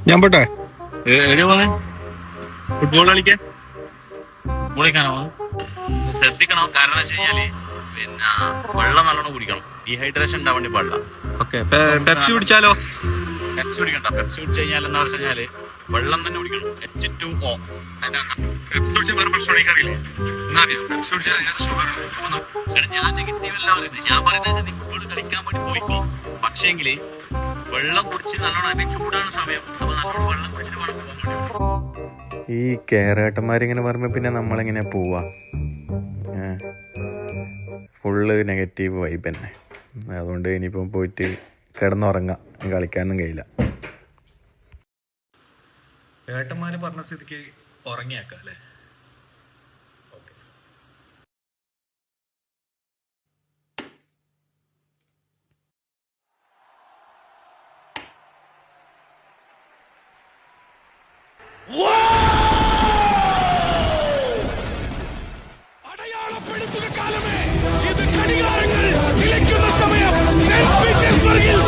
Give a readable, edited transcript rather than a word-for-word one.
ഞാൻ പോട്ടെ ഫുട്ബോൾ കളിക്കാൻ കളിക്കാനോ ശ്രദ്ധിക്കണം. കാരണം വെച്ച് കഴിഞ്ഞാല് പിന്നെ വെള്ളം നല്ലോണം കുടിക്കണം. ഡീഹൈഡ്രേഷൻ ഉണ്ടാവാൻ വേണ്ടി പാടില്ല. ഓക്കെ. പെപ്സി കുടിച്ചാലോ? പെപ്സി കുടിക്കണ്ട. പെപ്സി കുടിച്ചു കഴിഞ്ഞാൽ എന്താ വെച്ച് കഴിഞ്ഞാല് വെള്ളം തന്നെ കുടിക്കണം. H2O. പെപ്സി കുടിച്ചാൽ വേറെ പ്രശ്നം എനിക്കറിയില്ലേ? പെപ്സി കുടിച്ചാൽ ഞാൻ നെഗറ്റീവ് അല്ല പറയുന്നത്. ഞാൻ പറയുന്നത് നീ ഫുട്ബോൾ കളിക്കാൻ വേണ്ടി പോയിക്കോ. പക്ഷേങ്കില് വെള്ളം കുടിച്ച് നല്ലോണം ചൂടാണ് സമയം. അപ്പൊ നല്ലോണം വെള്ളം കുടിച്ചിട്ട് വേണം പോകാൻ വേണ്ടി. ഈ കേരേട്ടന്മാരിങ്ങനെ പറയുമ്പോൾ പിന്നെ നമ്മളെങ്ങനെ പോവാ? ഫുള്ള് നെഗറ്റീവ് വൈബ് തന്നെ. അതുകൊണ്ട് ഇനിയിപ്പം പോയിട്ട് കിടന്നുറങ്ങാം. കളിക്കാനൊന്നും കഴിയില്ല. ഏട്ടന്മാര് പറഞ്ഞ സ്ഥിതിക്ക് ഉറങ്ങിയാക്കാം അല്ലേ? അടയാളപ്പെടുത്തുക കാലമേ, ഇത് ഘടികാരങ്ങൾ നിലയ്ക്കുന്ന സമയം. സെന്റ് പീറ്റേഴ്സ്ബർഗിൽ